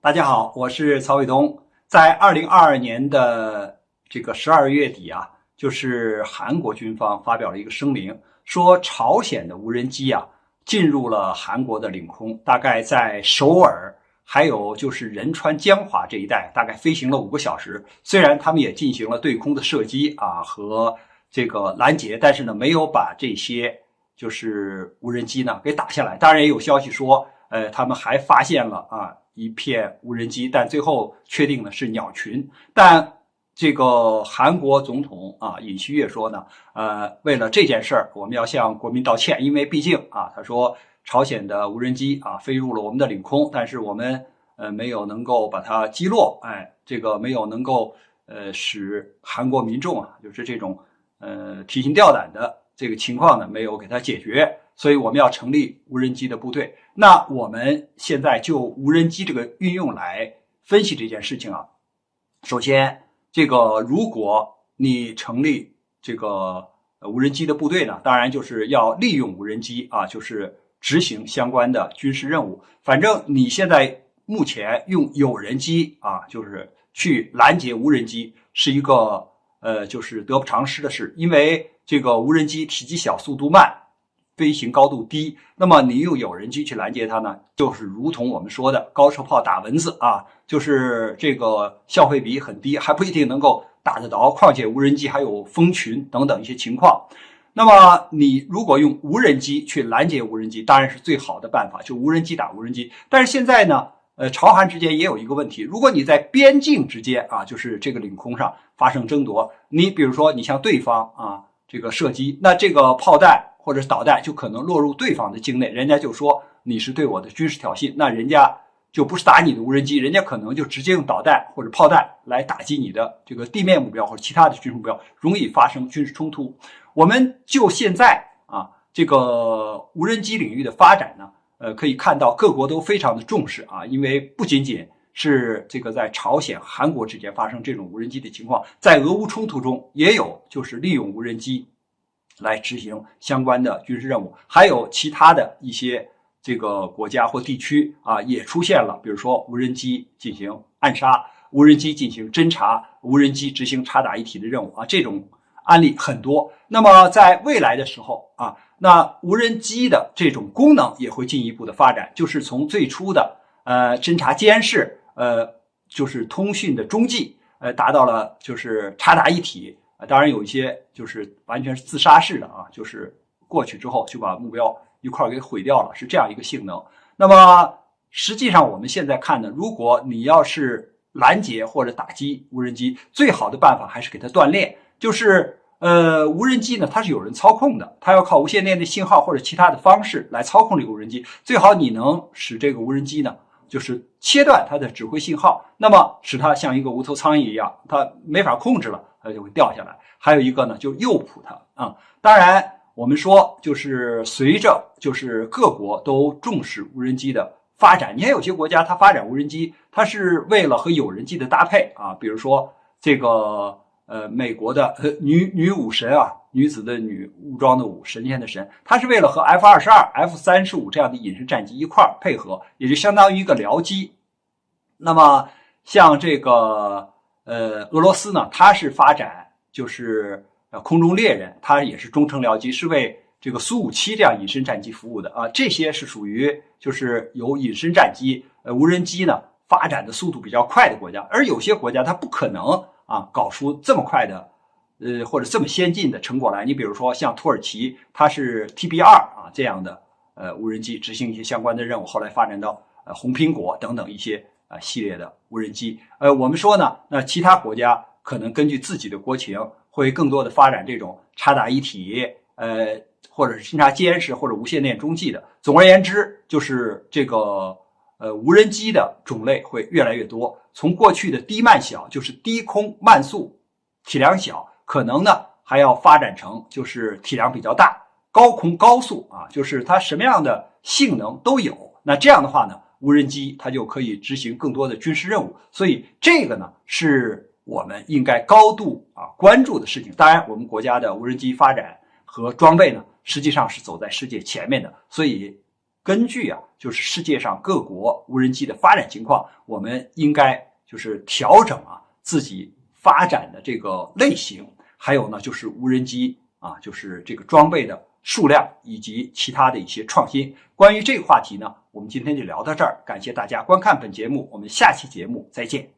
大家好，我是曹伟东。在2022年的这个12月底啊，就是韩国军方发表了一个声明，说朝鲜的无人机啊进入了韩国的领空，大概在首尔还有就是仁川江华这一带，大概飞行了5个小时。虽然他们也进行了对空的射击啊和这个拦截，但是呢没有把这些就是无人机呢给打下来。当然也有消息说，他们还发现了一片无人机，但最后确定的是鸟群。但这个韩国总统尹锡悦说呢，为了这件事儿，我们要向国民道歉，因为毕竟他说朝鲜的无人机飞入了我们的领空，但是我们没有能够把它击落，这个没有能够使韩国民众就是这种提心吊胆的这个情况呢没有给它解决，所以我们要成立无人机的部队。那我们现在就无人机这个运用来分析这件事情啊。首先，这个如果你成立这个无人机的部队呢，当然就是要利用无人机就是执行相关的军事任务。反正你现在目前用有人机就是去拦截无人机是一个就是得不偿失的事，因为这个无人机体积小、速度慢、飞行高度低，那么你用有人机去拦截它呢，就是如同我们说的高射炮打蚊子就是这个效会比很低，还不一定能够打得着，况且无人机还有蜂群等等一些情况。那么你如果用无人机去拦截无人机，当然是最好的办法，就无人机打无人机。但是现在呢朝韩之间也有一个问题，如果你在边境之间就是这个领空上发生争夺，你比如说你向对方这个射击，那这个炮弹或者导弹就可能落入对方的境内，人家就说你是对我的军事挑衅，那人家就不是打你的无人机，人家可能就直接用导弹或者炮弹来打击你的这个地面目标或者其他的军事目标，容易发生军事冲突。我们就现在这个无人机领域的发展呢，可以看到各国都非常的重视因为不仅仅是这个在朝鲜、韩国之间发生这种无人机的情况，在俄乌冲突中也有就是利用无人机来执行相关的军事任务，还有其他的一些这个国家或地区也出现了，比如说无人机进行暗杀、无人机进行侦察、无人机执行察打一体的任务这种案例很多。那么在未来的时候那无人机的这种功能也会进一步的发展，就是从最初的侦察监视就是通讯的中继达到了就是察打一体。当然有一些就是完全是自杀式的就是过去之后就把目标一块给毁掉了，是这样一个性能。那么实际上我们现在看呢，如果你要是拦截或者打击无人机，最好的办法还是给它锻炼，就是无人机呢它是有人操控的，它要靠无线电的信号或者其他的方式来操控这个无人机，最好你能使这个无人机呢就是切断它的指挥信号，那么使它像一个无头苍蝇一样，它没法控制了，它就会掉下来。还有一个呢，就诱捕它当然我们说就是随着就是各国都重视无人机的发展，你看有些国家它发展无人机，它是为了和有人机的搭配比如说这个美国的女武神女子的女，武装的武，神仙的神，它是为了和 F-22、F-35 这样的隐身战机一块配合，也就相当于一个僚机。那么像这个俄罗斯呢，它是发展就是空中猎人，它也是中程僚机，是为这个苏-57这样隐身战机服务的这些是属于就是有隐身战机无人机呢发展的速度比较快的国家，而有些国家它不可能搞出这么快的或者这么先进的成果来。你比如说像土耳其，它是 TB2这样的无人机执行一些相关的任务，后来发展到红苹果等等一些系列的无人机。我们说呢，那其他国家可能根据自己的国情，会更多的发展这种察打一体或者是侦察监视或者无线电中继的。总而言之，就是这个无人机的种类会越来越多，从过去的低慢小，就是低空慢速体量小，可能呢还要发展成就是体量比较大，高空高速就是它什么样的性能都有。那这样的话呢，无人机它就可以执行更多的军事任务，所以这个呢是我们应该高度关注的事情。当然我们国家的无人机发展和装备呢实际上是走在世界前面的，所以根据就是世界上各国无人机的发展情况，我们应该就是调整自己发展的这个类型，还有呢就是无人机就是这个装备的数量以及其他的一些创新。关于这个话题呢，我们今天就聊到这儿，感谢大家观看本节目，我们下期节目再见。